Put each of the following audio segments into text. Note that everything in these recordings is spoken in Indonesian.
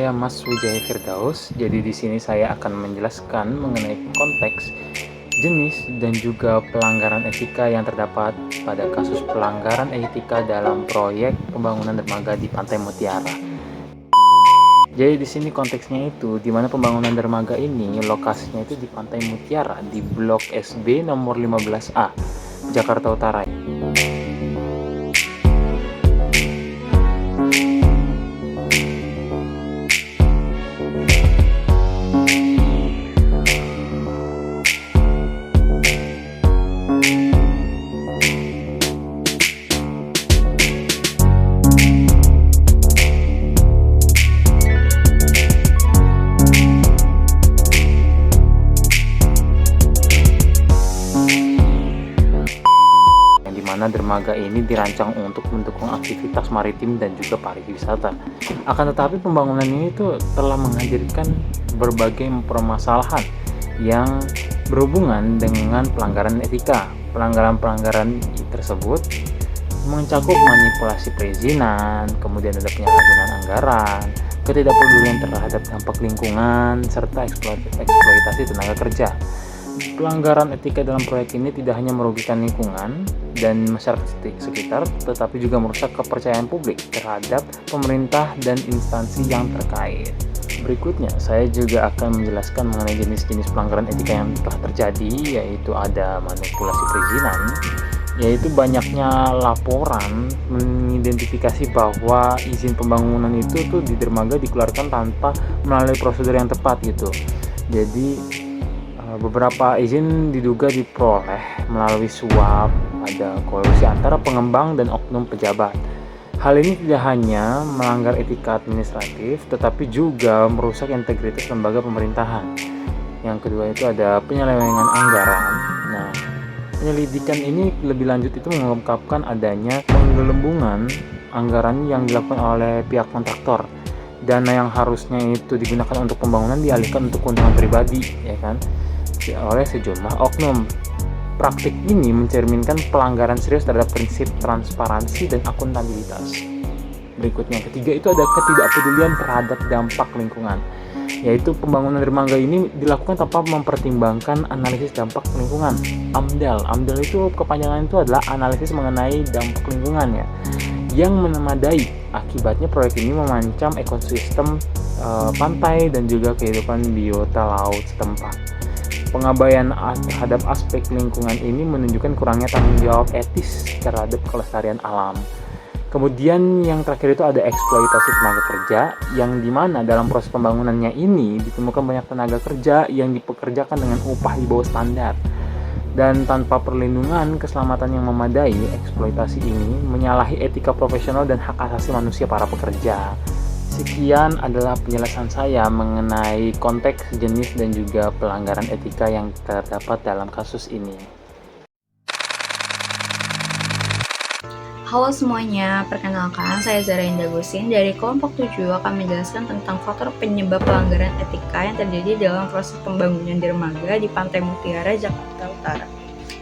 saya Mas Wijaya Firdaus. Jadi di sini saya akan menjelaskan mengenai konteks, jenis, dan juga pelanggaran etika yang terdapat pada kasus pelanggaran etika dalam proyek pembangunan dermaga di Pantai Mutiara. Jadi di sini konteksnya itu di mana pembangunan dermaga ini lokasinya itu di Pantai Mutiara di Blok SB nomor 15A, Jakarta Utara. Mana dermaga ini dirancang untuk mendukung aktivitas maritim dan juga pariwisata. Akan tetapi pembangunan ini tuh telah menghadirkan berbagai permasalahan yang berhubungan dengan pelanggaran etika. Pelanggaran-pelanggaran tersebut mencakup manipulasi perizinan, kemudian ada penyalahgunaan anggaran, ketidakpedulian terhadap dampak lingkungan, serta eksploitasi tenaga kerja. Pelanggaran etika dalam proyek ini tidak hanya merugikan lingkungan dan masyarakat sekitar, tetapi juga merusak kepercayaan publik terhadap pemerintah dan instansi yang terkait. Berikutnya, saya juga akan menjelaskan mengenai jenis-jenis pelanggaran etika yang telah terjadi, yaitu ada manipulasi perizinan, yaitu banyaknya laporan mengidentifikasi bahwa izin pembangunan itu tuh di dermaga dikeluarkan tanpa melalui prosedur yang tepat gitu. Jadi beberapa izin diduga diperoleh melalui suap, ada kolusi antara pengembang dan oknum pejabat. Hal ini tidak hanya melanggar etika administratif, tetapi juga merusak integritas lembaga pemerintahan. Yang kedua itu ada penyelewengan anggaran. Nah, penyelidikan ini lebih lanjut itu mengungkapkan adanya penggelembungan anggaran yang dilakukan oleh pihak kontraktor. Dana yang harusnya itu digunakan untuk pembangunan dialihkan untuk keuntungan pribadi, ya kan? Oleh sejumlah oknum. Praktik ini mencerminkan pelanggaran serius terhadap prinsip transparansi dan akuntabilitas. Berikutnya, ketiga itu ada ketidakpedulian terhadap dampak lingkungan, yaitu pembangunan dermaga ini dilakukan tanpa mempertimbangkan analisis dampak lingkungan. AMDAL itu kepanjangan itu adalah analisis mengenai dampak lingkungan ya, yang memadai. Akibatnya proyek ini memancam ekosistem pantai dan juga kehidupan biota laut setempat. Pengabaian terhadap aspek lingkungan ini menunjukkan kurangnya tanggung jawab etis terhadap kelestarian alam. Kemudian yang terakhir itu ada eksploitasi tenaga kerja, yang dimana dalam proses pembangunannya ini ditemukan banyak tenaga kerja yang dipekerjakan dengan upah di bawah standar. Dan tanpa perlindungan keselamatan yang memadai, eksploitasi ini menyalahi etika profesional dan hak asasi manusia para pekerja. Sekian adalah penjelasan saya mengenai konteks, jenis, dan juga pelanggaran etika yang terdapat dalam kasus ini. Halo semuanya, perkenalkan saya Zara Indah Gusin dari kelompok 7 akan menjelaskan tentang faktor penyebab pelanggaran etika yang terjadi dalam proses pembangunan dermaga di Pantai Mutiara, Jakarta Utara.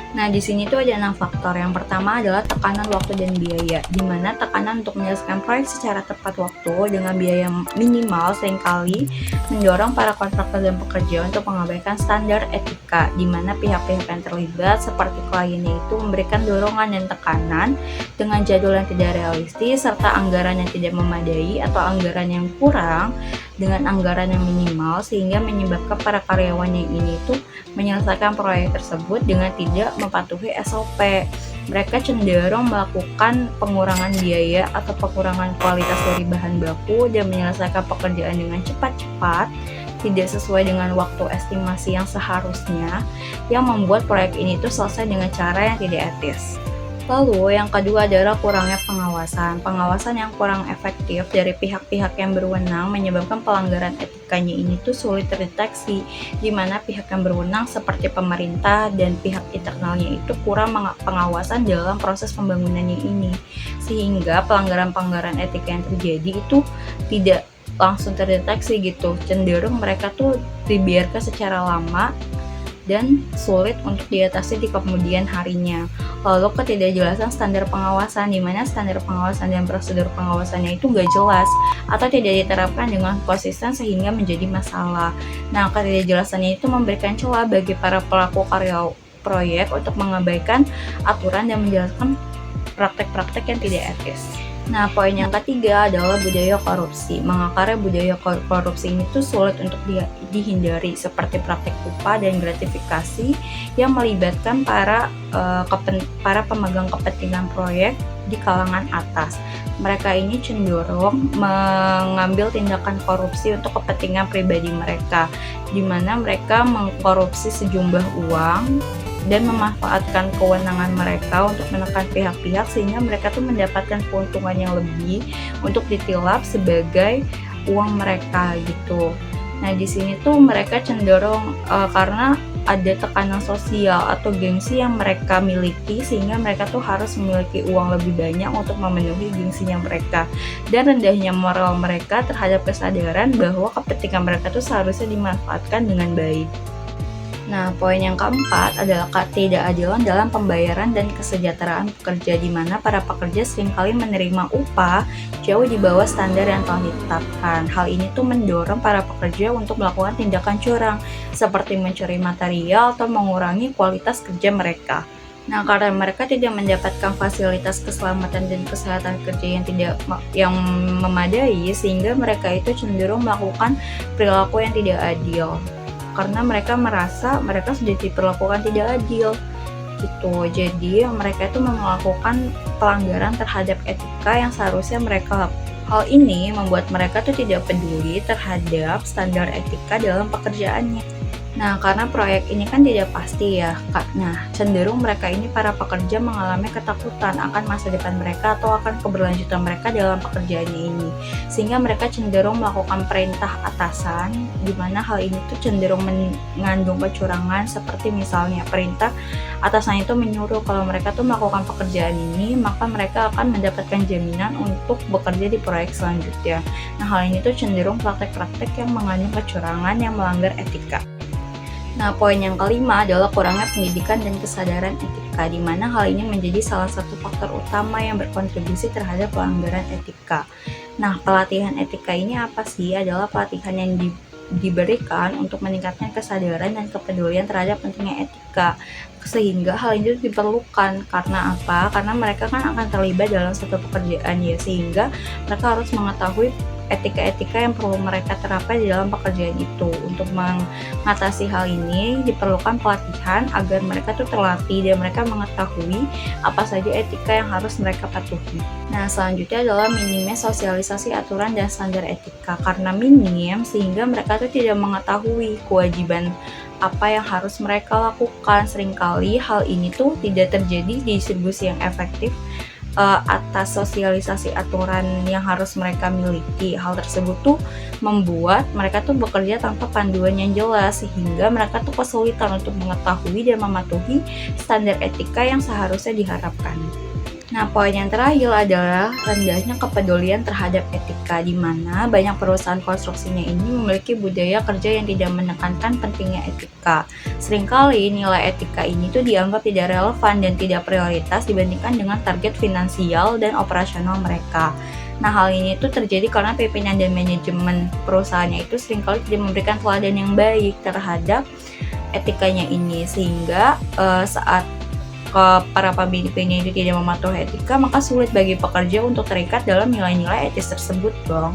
Nah, di sini tuh ada 6 faktor. Yang pertama adalah tekanan waktu dan biaya, di mana tekanan untuk menyelesaikan proyek secara tepat waktu dengan biaya minimal seringkali mendorong para kontraktor dan pekerja untuk mengabaikan standar etika, di mana pihak-pihak yang terlibat seperti kliennya itu memberikan dorongan dan tekanan dengan jadwal yang tidak realistis serta anggaran yang tidak memadai atau anggaran yang kurang dengan anggaran yang minimal, sehingga menyebabkan para karyawannya ini tuh menyelesaikan proyek tersebut dengan tidak mematuhi SOP. Mereka cenderung melakukan pengurangan biaya atau pengurangan kualitas dari bahan baku dan menyelesaikan pekerjaan dengan cepat-cepat, tidak sesuai dengan waktu estimasi yang seharusnya, yang membuat proyek ini tuh selesai dengan cara yang tidak etis. Lalu yang kedua adalah kurangnya pengawasan. Pengawasan yang kurang efektif dari pihak-pihak yang berwenang menyebabkan pelanggaran etikanya ini tuh sulit terdeteksi, di mana pihak yang berwenang seperti pemerintah dan pihak internalnya itu kurang pengawasan dalam proses pembangunannya ini, sehingga pelanggaran-pelanggaran etika yang terjadi itu tidak langsung terdeteksi gitu. Cenderung mereka tuh dibiarkan secara lama dan sulit untuk diatasi di kemudian harinya. Lalu ketidakjelasan standar pengawasan, di mana standar pengawasan dan prosedur pengawasannya itu nggak jelas atau tidak diterapkan dengan konsisten sehingga menjadi masalah. Nah, ketidakjelasannya itu memberikan celah bagi para pelaku karya proyek untuk mengabaikan aturan dan menjalankan praktek-praktek yang tidak etis. Nah, poin yang ketiga adalah budaya korupsi. Mengakarnya budaya korupsi ini tuh sulit untuk dihindari, seperti praktik upah dan gratifikasi yang melibatkan para pemegang kepentingan proyek di kalangan atas. Mereka ini cenderung mengambil tindakan korupsi untuk kepentingan pribadi mereka, di mana mereka mengkorupsi sejumlah uang dan memanfaatkan kewenangan mereka untuk menekan pihak-pihak sehingga mereka tuh mendapatkan keuntungan yang lebih untuk ditilap sebagai uang mereka gitu. Nah, di sini tuh mereka cenderung karena ada tekanan sosial atau gengsi yang mereka miliki sehingga mereka tuh harus memiliki uang lebih banyak untuk memenuhi gengsinya mereka, dan rendahnya moral mereka terhadap kesadaran bahwa kepentingan mereka tuh seharusnya dimanfaatkan dengan baik. Nah, poin yang keempat adalah ketidakadilan dalam pembayaran dan kesejahteraan pekerja, di mana para pekerja seringkali menerima upah jauh di bawah standar yang telah ditetapkan. Hal ini tuh mendorong para pekerja untuk melakukan tindakan curang, seperti mencuri material atau mengurangi kualitas kerja mereka. Nah, karena mereka tidak mendapatkan fasilitas keselamatan dan kesehatan kerja yang memadai, sehingga mereka itu cenderung melakukan perilaku yang tidak adil. Karena mereka merasa mereka sudah diperlakukan tidak adil gitu. Jadi mereka itu melakukan pelanggaran terhadap etika yang seharusnya mereka. Hal ini membuat mereka tuh tidak peduli terhadap standar etika dalam pekerjaannya. Nah, karena proyek ini kan tidak pasti ya, Kak. Nah, cenderung mereka ini para pekerja mengalami ketakutan akan masa depan mereka atau akan keberlanjutan mereka dalam pekerjaannya ini. Sehingga mereka cenderung melakukan perintah atasan, di mana hal ini tuh cenderung mengandung kecurangan, seperti misalnya perintah atasan itu menyuruh kalau mereka tuh melakukan pekerjaan ini, maka mereka akan mendapatkan jaminan untuk bekerja di proyek selanjutnya. Nah, hal ini tuh cenderung praktek-praktek yang mengandung kecurangan yang melanggar etika. Nah, poin yang kelima adalah kurangnya pendidikan dan kesadaran etika, di mana hal ini menjadi salah satu faktor utama yang berkontribusi terhadap pelanggaran etika. Nah, pelatihan etika ini apa sih? Adalah pelatihan yang diberikan untuk meningkatkan kesadaran dan kepedulian terhadap pentingnya etika, sehingga hal ini diperlukan. Karena apa? Karena mereka kan akan terlibat dalam satu pekerjaan ya, sehingga mereka harus mengetahui etika-etika yang perlu mereka terapkan di dalam pekerjaan itu. Untuk mengatasi hal ini diperlukan pelatihan agar mereka tuh terlatih dan mereka mengetahui apa saja etika yang harus mereka patuhi. Nah, selanjutnya adalah minimnya sosialisasi aturan dan standar etika. Karena minim, sehingga mereka tuh tidak mengetahui kewajiban apa yang harus mereka lakukan. Seringkali hal ini tuh tidak terjadi distribusi yang efektif atas sosialisasi aturan yang harus mereka miliki. Hal tersebut tuh membuat mereka tuh bekerja tanpa panduan yang jelas, sehingga mereka tuh kesulitan untuk mengetahui dan mematuhi standar etika yang seharusnya diharapkan. Nah, poin yang terakhir adalah rendahnya kepedulian terhadap etika, di mana banyak perusahaan konstruksinya ini memiliki budaya kerja yang tidak menekankan pentingnya etika. Seringkali nilai etika ini tuh dianggap tidak relevan dan tidak prioritas dibandingkan dengan target finansial dan operasional mereka. Nah, hal ini tuh terjadi karena pimpinan dan manajemen perusahaannya itu seringkali tidak memberikan teladan yang baik terhadap etikanya ini, sehingga saat para pemimpinnya itu tidak mematuhi etika, maka sulit bagi pekerja untuk terikat dalam nilai-nilai etis tersebut dong.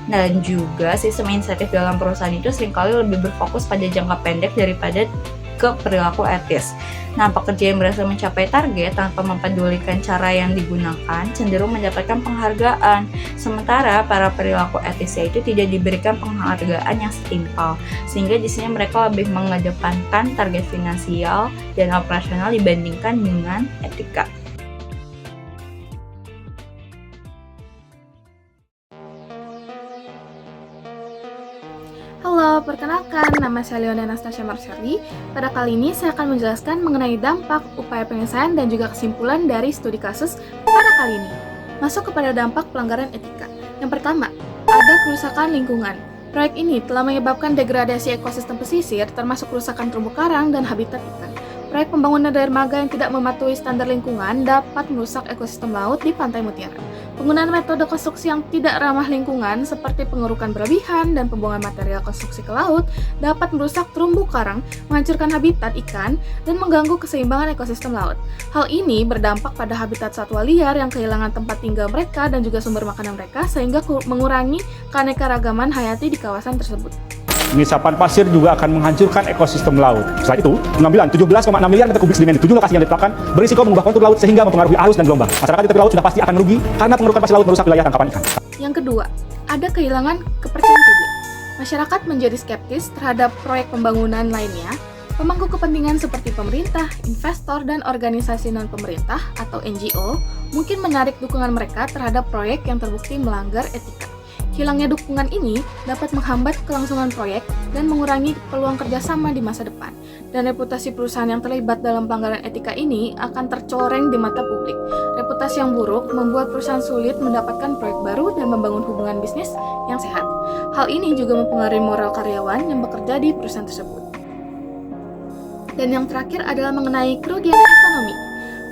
Dan juga sistem insentif dalam perusahaan itu seringkali lebih berfokus pada jangka pendek daripada ke perilaku etis. Nah, pekerja yang berhasil mencapai target tanpa mempedulikan cara yang digunakan cenderung mendapatkan penghargaan, sementara para perilaku etisnya itu tidak diberikan penghargaan yang setimpal, sehingga di sini mereka lebih mengedepankan target finansial dan operasional dibandingkan dengan etika. Halo, perkenalkan, nama saya Leona Anastasia Marcelli. Pada kali ini saya akan menjelaskan mengenai dampak, upaya penyelesaian, dan juga kesimpulan dari studi kasus pada kali ini. Masuk kepada dampak pelanggaran etika. Yang pertama, ada kerusakan lingkungan. Proyek ini telah menyebabkan degradasi ekosistem pesisir, termasuk kerusakan terumbu karang dan habitat ikan. Proyek pembangunan dermaga yang tidak mematuhi standar lingkungan dapat merusak ekosistem laut di Pantai Mutiara. Penggunaan metode konstruksi yang tidak ramah lingkungan seperti pengerukan berlebihan dan pembuangan material konstruksi ke laut dapat merusak terumbu karang, menghancurkan habitat ikan, dan mengganggu keseimbangan ekosistem laut. Hal ini berdampak pada habitat satwa liar yang kehilangan tempat tinggal mereka dan juga sumber makanan mereka sehingga mengurangi keanekaragaman hayati di kawasan tersebut. Pengisapan pasir juga akan menghancurkan ekosistem laut. Selain itu, pengambilan 17,6 miliar meter kubik sedimen di 7 lokasi yang ditetapkan berisiko mengubah kontur laut sehingga mempengaruhi arus dan gelombang. Masyarakat di tepi laut sudah pasti akan merugi karena pengerukan pasir laut merusak wilayah tangkapan ikan. Yang kedua, ada kehilangan kepercayaan publik. Masyarakat menjadi skeptis terhadap proyek pembangunan lainnya. Pemangku kepentingan seperti pemerintah, investor, dan organisasi non-pemerintah atau NGO mungkin menarik dukungan mereka terhadap proyek yang terbukti melanggar etika. Hilangnya dukungan ini dapat menghambat kelangsungan proyek dan mengurangi peluang kerjasama di masa depan. Dan reputasi perusahaan yang terlibat dalam pelanggaran etika ini akan tercoreng di mata publik. Reputasi yang buruk membuat perusahaan sulit mendapatkan proyek baru dan membangun hubungan bisnis yang sehat. Hal ini juga mempengaruhi moral karyawan yang bekerja di perusahaan tersebut. Dan yang terakhir adalah mengenai kerugian ekonomi.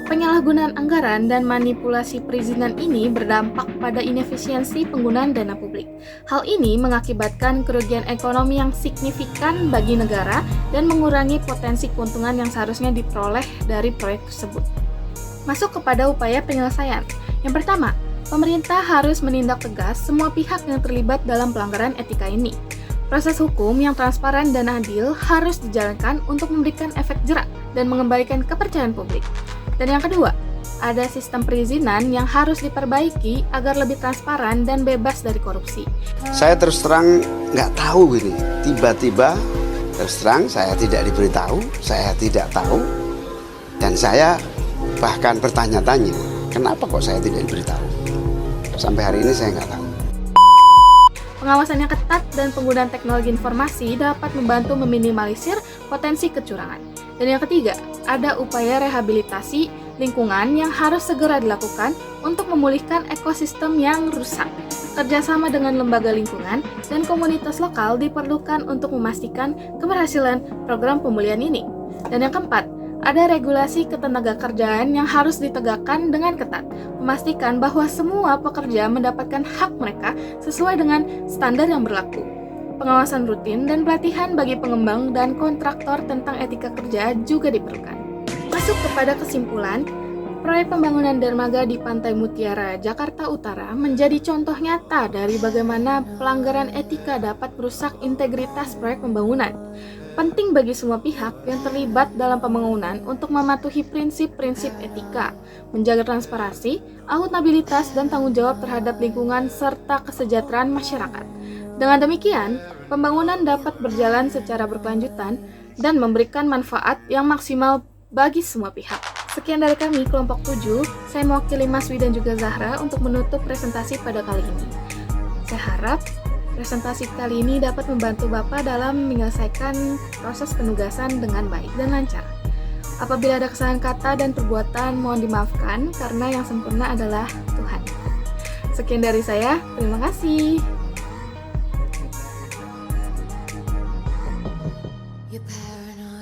Penyalahgunaan anggaran dan manipulasi perizinan ini berdampak pada inefisiensi penggunaan dana publik. Hal ini mengakibatkan kerugian ekonomi yang signifikan bagi negara dan mengurangi potensi keuntungan yang seharusnya diperoleh dari proyek tersebut. Masuk kepada upaya penyelesaian. Yang pertama, pemerintah harus menindak tegas semua pihak yang terlibat dalam pelanggaran etika ini. Proses hukum yang transparan dan adil harus dijalankan untuk memberikan efek jerak dan mengembalikan kepercayaan publik. Dan yang kedua, ada sistem perizinan yang harus diperbaiki agar lebih transparan dan bebas dari korupsi. Saya terus terang nggak tahu ini. Tiba-tiba terus terang saya tidak diberitahu, saya tidak tahu. Dan saya bahkan bertanya-tanya, kenapa kok saya tidak diberitahu? Sampai hari ini saya nggak tahu. Pengawasan yang ketat dan penggunaan teknologi informasi dapat membantu meminimalisir potensi kecurangan. Dan yang ketiga, ada upaya rehabilitasi lingkungan yang harus segera dilakukan untuk memulihkan ekosistem yang rusak. Kerjasama dengan lembaga lingkungan dan komunitas lokal diperlukan untuk memastikan keberhasilan program pemulihan ini. Dan yang keempat, ada regulasi ketenagakerjaan yang harus ditegakkan dengan ketat, memastikan bahwa semua pekerja mendapatkan hak mereka sesuai dengan standar yang berlaku. Pengawasan rutin dan pelatihan bagi pengembang dan kontraktor tentang etika kerja juga diperlukan. Masuk kepada kesimpulan, proyek pembangunan dermaga di Pantai Mutiara, Jakarta Utara menjadi contoh nyata dari bagaimana pelanggaran etika dapat merusak integritas proyek pembangunan. Penting bagi semua pihak yang terlibat dalam pembangunan untuk mematuhi prinsip-prinsip etika, menjaga transparansi, akuntabilitas, dan tanggung jawab terhadap lingkungan serta kesejahteraan masyarakat. Dengan demikian, pembangunan dapat berjalan secara berkelanjutan dan memberikan manfaat yang maksimal bagi semua pihak. Sekian dari kami, kelompok 7. Saya mewakili Mas Wi dan juga Zahra untuk menutup presentasi pada kali ini. Saya harap presentasi kali ini dapat membantu Bapak dalam menyelesaikan proses penugasan dengan baik dan lancar. Apabila ada kesalahan kata dan perbuatan, mohon dimaafkan karena yang sempurna adalah Tuhan. Sekian dari saya, terima kasih. You're paranoid.